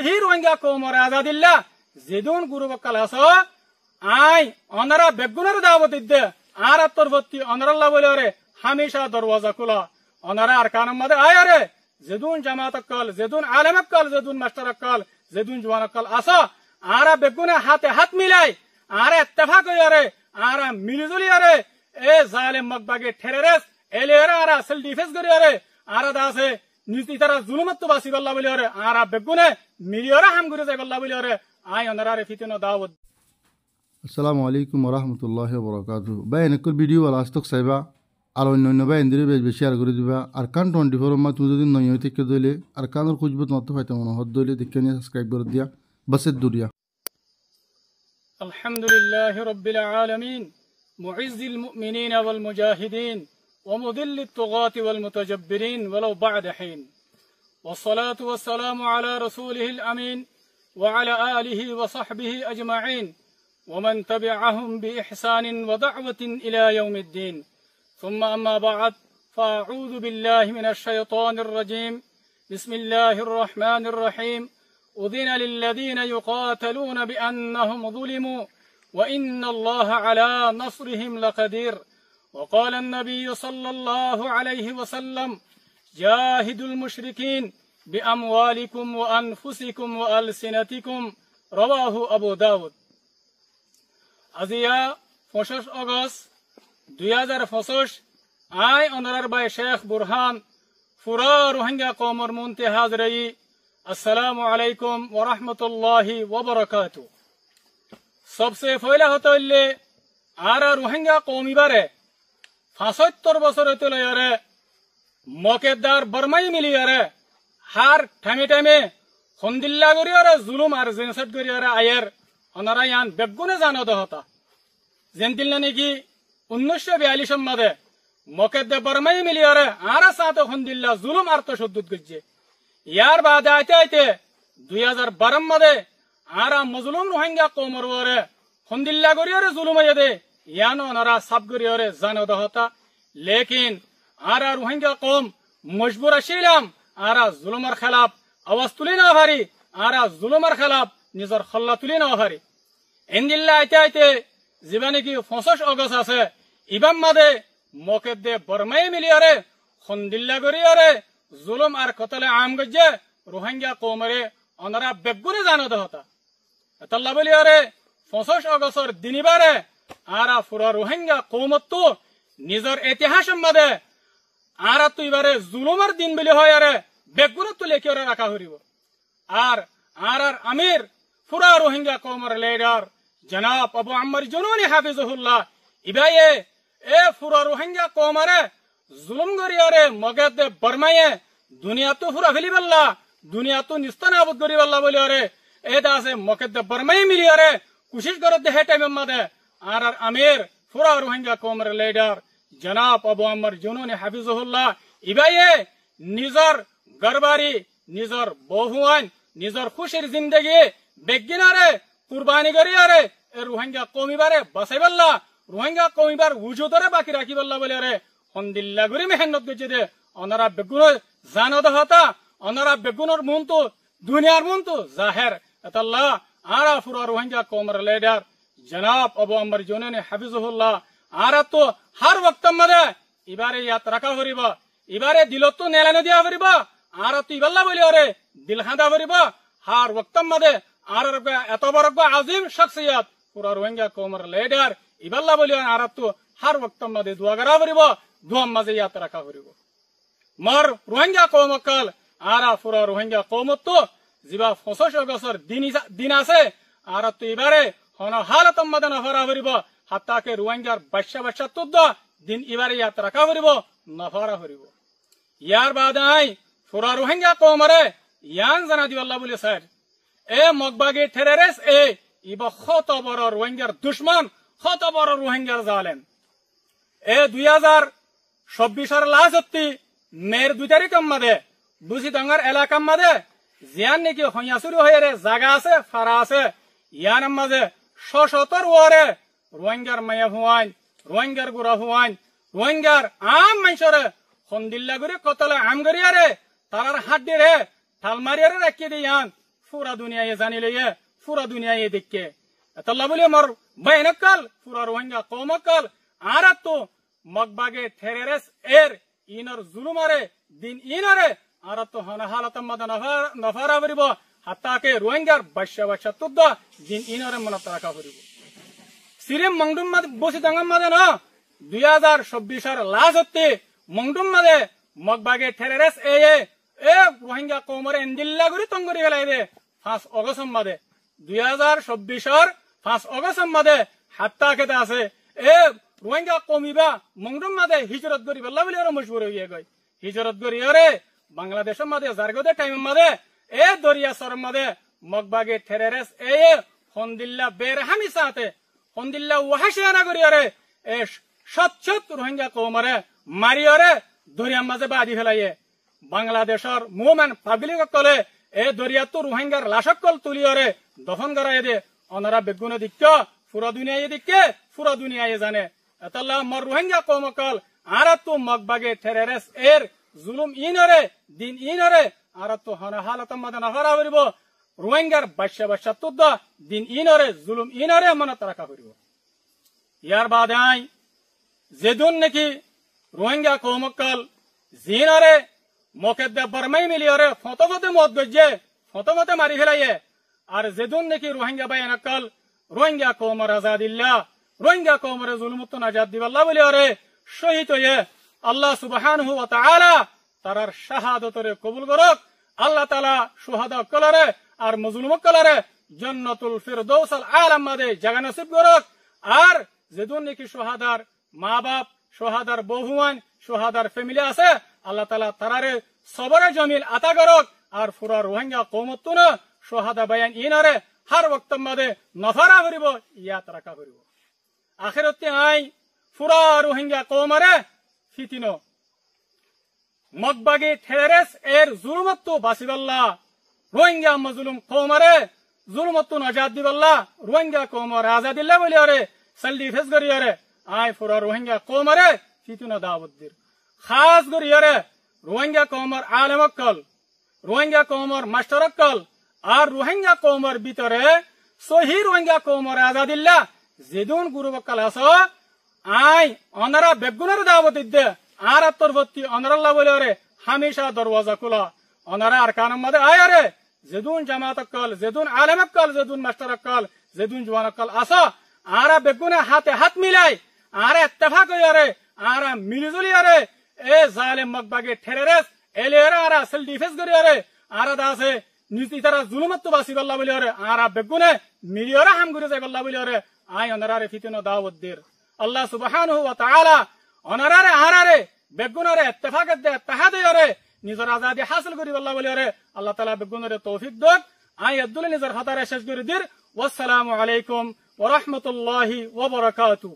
He Rohingya কৌমর আজাদিল্লা যেদুন Guru বকাল us I অনারা বেগুনের দাওয়াত দিতে আর আত্মর্বর্তী অনারাল্লাহ বলে রে হামেশা দরওয়াজা খোলা অনারা আর কানম মাদে আয় রে যেদুন জামাত কল যেদুন আলেম কল যেদুন মাস্টার কল যেদুন জওয়ান কল আসা আরা বেগুনে হাতে হাত মিলাই আরে ইত্তেফাক হইয়ারে আরা মিলিজুলি আরে এ জালেম মকবাগে ঠেরেরেস এলেরা আরা সেল ডিফেন্স করিয়ারে আরা দাসে নীতি তারা জুলুমত বাসি বল্লা বলি আরে আরা বেগুনে মিলিয়রা হাম করে যাই বল্লা বলি আরে আই অনারে ফিতিনো দাওয়াত। আসসালামু আলাইকুম ওয়া রাহমাতুল্লাহি ওয়া বারাকাতুহু। বাইন একর ভিডিও ওয়ালা আস্তক সাইবা আর অন্যান্য বাইন দিরে বেশ শেয়ার করে দিবা আর কান 24 মা তুমি যদি নয় থেকে দইলে আর কানর খুঁজবত মত পাইতে মনে হদ দইলে দেখে নিয়ে সাবস্ক্রাইব করে দিয়া বাসের দুরিয়া। আলহামদুলিল্লাহি রাব্বিল আলামিন মুইজ্জিল মুমিনিন ওয়াল মুজাহিদিন ওয়া মুদিল্লিত তুগাতি ওয়াল মুতাজাব্বিরিন ওয়ালাউ বা'দা হিন ওয়াসসালাতু ওয়াসসালামু আলা রাসূলিহিল আমিন ওয়া আলা আলিহি ওয়া সাহবিহি আজমাইন ومن تبعهم بإحسان ودعوة إلى يوم الدين ثم أما بعد فأعوذ بالله من الشيطان الرجيم بسم الله الرحمن الرحيم أذن للذين يقاتلون بأنهم ظلموا وإن الله على نصرهم لقدير وقال النبي صلى الله عليه وسلم جاهدوا المشركين بأموالكم وأنفسكم وألسنتكم رواه أبو داود। আজিয়া 25 আগস্ট 2025 আই অনারার বাই শেখ বুরহান ফুরা রোহিঙ্গা কওমর মুনতে হাজরাই আসসালামু আলাইকুম ওয়া রাহমাতুল্লাহি ওয়া বারাকাতু। সবসে পয়লা হতইলে আর রোহিঙ্গা কওমি বারে 75 বছর হতে লয়ারে মকেদার বর্মাই মিলিয়ারে হার ঠামে ঠামে হন্দিল্লা গরিয়ারে জুলুম আর জেনসাইড গরিয়ারে আয়ের অনারা ইয়ান বেগুনে জানো দহতা জেনতিল নাকি 1942 মাদে মকেদে বর্মাই মিলিয়ারে আর সাথে হন্দিল্লা জুলুম আর তো সদ্দুত গজ্জে ইয়ার বাদে আইতে আইতে 2012 মাদে আর মজলুম রোহিঙ্গা কওমর ওরে হন্দিল্লা গরিয়ারে জুলুম আইদে ইয়ান অনারা সাব গরিয়ারে জানো দহতা লেকিন আর রোহিঙ্গা কওম মজবুর আছিলাম আর জুলুমের খেলাফ আওয়াজ তুলি না ভারি আর জুলুমের খেলাফ নিজের খল্লা তুলি না হারি এন্দিল্লা আইতে আইতে জীবনে কি 25 আগস্ট আছে ইবাম মাদে মকেদে বর্মাই মিলিয়ারে খন্দিল্লা গরিয়ারে জুলুম আর কতলে আম গজ্জে রোহিঙ্গা কওমরে অনারা বেগুনে জানো দহতা আল্লাহ বলিয়ারে 25 আগস্টর দিনিবারে আরা ফুরা রোহিঙ্গা কওমত নিজের ইতিহাস মাদে আরা তো এবারে জুলুমের দিন বলি হয় আরে বেগুনে তো লেখে রাখা হরিব আর আর আমির ফুরা রোহিঙ্গা কওমর লিডার জনাব আবু আম্মার জুনুনি হাফিজুল্লাহ ইবায়ে এ ফুরা রোহিঙ্গা কওমরে জুলুম গরিয়ারে মগেদে বর্মায়ে দুনিয়া তো ফুরা ফেলিবাল্লা দুনিয়া তো নিস্তানাবুদ গরিবাল্লা বলিয়ারে এ দাসে মগেদে বর্মাই মিলিয়ারে কোশিশ করতে হে টাইম মাদে আর আমির ফুরা রোহিঙ্গা কওমর লিডার জনাব আবু আম্মার জুনুনি হাফিজুল্লাহ ইবায়ে নিজর গরবারি নিজর বহুয়ান নিজর খুশির জিন্দগি বেগিনারে কুরবানি করিয়ারে এ রোহিঙ্গা কওমিবারে বাঁচাইবাল্লা রোহিঙ্গা কওমিবার উজুদরে বাকি রাখিবাল্লা বলিয়ারে হন্দিল্লা গরি মেহনত গজে দে অনারা বেগুন জানো দহতা অনারা বেগুনর মুনতু দুনিয়ার মুনতু জাহের আল্লাহ আরা ফুরা রোহিঙ্গা কওমর লিডার জনাব আবু আম্মার জুনুনি হাফিজুল্লাহ আরা তো হার ওয়াক্ত মাদে ইবারে ইয়াত রাখা হরিবা ইবারে দিলত তো নেলানো দিয়া হরিবা আরা তো ইবাল্লা বলিয়ারে দিল খাঁদা হরিবা হার ওয়াক্ত মাদে আর এত বড় আজিম শখসিয়ত পুরা রোহিঙ্গা কওমর লিডার ইবাল্লা বলিয়া আর তো হার ওয়াক্ত মাদে দোয়া করা হরিব দোয়া মাঝে ইয়াত রাখা হরিব মর রোহিঙ্গা কওম কাল আর পুরা রোহিঙ্গা কওমত তো জিবা 25 আগস্টর দিন আছে আর তো এবারে হন হালত মাদে নফরা হরিব হাত্তাকে রোহিঙ্গার বাদশা তো দিন এবারে ইয়াত রাখা হরিব নফরা হরিব ইয়ার বাদে আই পুরা রোহিঙ্গা কওমরে ইয়ান জানা দিবাল্লা বলি স্যার এ মকবাগে টেররিস্ট এ ইবা কত বড় রোহিঙ্গার দুশমন কত বড় রোহিঙ্গার জালেম এ 2024 লাস্টতি মের 2 তারিখ মাদে বুঝি দঙ্গার এলাকা মাদে জিয়ান নাকি হইয়া শুরু হয়ে রে জায়গা আছে ফারা আছে ইয়ান মাঝে 170 ওরে রোহিঙ্গার মায়া হুয়ান রোহিঙ্গার গুড়া হুয়ান রোহিঙ্গার আম মানুষরে হন্দিল্লা করে কতলে আম গরিয়ারে তারার হাত দিয়ে ঠাল মারিয়ারে রাখিয়ে দিয়ান পুরা দুনিয়ায় জানি লইয়ে পুরা দুনিয়ায় দেখে এতলা বলে মোর বাইনকাল পুরা রোহিঙ্গা কৌমকাল আর তো মগবাগে ঠেরেরেস এর ইনর জুলুমারে দিন ইনরে আর তো হন হালত মদ নফারা করিব হাতাকে রোহিঙ্গার বাচ্চা বাচ্চা তুদ্দ দিন ইনরে মনত রাখা করিব সিরিম মংডুম মাদ বসি দাঙ্গাম মাদে না 2024 লাস্ট হতে মংডুম মাদে মগবাগে ঠেরেরেস এ রোহিঙ্গা কৌমরে এন্দিল্লা করে তঙ্গরি গেলাই দে 5 অগস্ট মাদে 2024 5 অগস্ট মাদে হাত্তা খেতে আছে এ রোহিঙ্গা কমিবা মংডুম মাদে হিজরত করি বল্লা বলে আর মশহুর হইয়া গই হিজরত করি আরে বাংলাদেশের মাদে জারগদে টাইম মাদে এ দরিয়া সর মাদে মগবাগে ঠেরেরেস এ হন্দিল্লা বেরহামি সাথে হন্দিল্লা ওয়াহাশিয়ানা করি আরে এ সচ্ছত রোহিঙ্গা কৌমরে মারি আরে দরিয়ার মাঝে বাদি ফেলাইয়ে বাংলাদেশের মুভমেন্ট পাবলিক কলে এ দরিয়াতো রোহিঙ্গার লাশকল তুলিয়রে দফন করাই দে অনারা বেগুনে দিক্ক পুরা দুনিয়ায় দিক্কে পুরা দুনিয়ায় জানে এতলা মর রোহিঙ্গা কৌমকল আর তো মগবাগে ঠেরেরেস এর জুলুম ইনরে দিন ইনরে আর তো হন হালত মদ নফরা করিব রোহিঙ্গার বাচ্চা বাচ্চা তুদ্দ দিন ইনরে জুলুম ইনরে মনত রাখা করিব ইয়ার বাদে আই যেদুন নাকি রোহিঙ্গা কৌমকল জিনরে মকেদ্দে বরমাই মিলিয়রে ফতমতে মত গজ্জে ফতমতে মারি ফেলাইয়ে আর যেদুন নাকি রোহিঙ্গা বাইনকাল রোহিঙ্গা কৌমর আজাদিল্লাহ রোহিঙ্গা কৌমরে জুলুমুত নাজাত দিবাল্লাহ বলিয়রে শহীদ হয়ে আল্লাহ সুবহানাহু ওয়া তাআলা তারার শাহাদাতরে কবুল করক আল্লাহ তাআলা শুহাদা কলরে আর মজলুম কলরে জান্নাতুল ফিরদৌস আল আলা মাদে জায়গা নসিব করক আর যেদুন নাকি শাহাদার মা বাপ শাহাদার বহুয়ান শাহাদার ফ্যামিলি আছে আল্লাহ তাআলা তারারে সবরে জমিল আতা করক আর পুরা রোহিঙ্গা কৌমতুন শাহাদা বায়ান ইনারে हर वक्त मदे नफारा करिब याद रखा करिब आखिरते आइ पुरा रोहिंग्या कौमरे फितिनो मगबागे ठेरेस एर जुलुमत्तु बासिबल्ला रोहिंग्या मजलुम कौमरे जुलुमत्तु नजात दिबल्ला रोहिंग्या कौमर आजादिल्ला बोलियरे सल्दी फेस गरियरे आइ पुरा रोहिंग्या कौमरे फितिनो दावत दिर खास गरियरे रोहिंग्या कौमर आलमक्कल रोहिंग्या कौमर मास्टरक्कल আর রোহিঙ্গা কৌমর ভিতরে সহি রোহিঙ্গা কৌমর আজাদিল্লা যেদুন গুরুবকাল আস আই অনারা বেগুনের দাওয়াত দিতে আর আত্মরবর্তী অনারাল্লাহ বলে হামেশা দরওয়াজা খোলা অনারা আর কানম মাদে আয় আরে যেদুন জামাতকল যেদুন আলেমকল যেদুন মাস্টারকল যেদুন জওয়ানকল আস আর বেগুনে হাতে হাত মিলাই আর ইত্তেফাক হইয়ারে আর মিলিজুলি আরে এ জালেম মগবাগে ঠেরেরেস এলেরা আর আসল ডিফেন্স করিয়ারে আর দাসে নিজ ইতারা জুলুমত বাসি বল্লা বলি আরে আর বেগুনে মিলিয়রা হাম করে যাই বল্লা বলি আরে আই অনারারে ফিতিনো দাওয়াত দের আল্লাহ সুবহানাহু ওয়া তাআলা অনারারে আরারে বেগুনরে ইত্তেফাক দে ইত্তেহাদ আরে নিজর আজাদি হাসিল করি বল্লা বলি আরে আল্লাহ তাআলা বেগুনরে তৌফিক দেক আই আব্দুল নিজর হাতারে শেষ করে দির ওয়াসসালামু আলাইকুম ওয়া রাহমাতুল্লাহি ওয়া বারাকাতুহু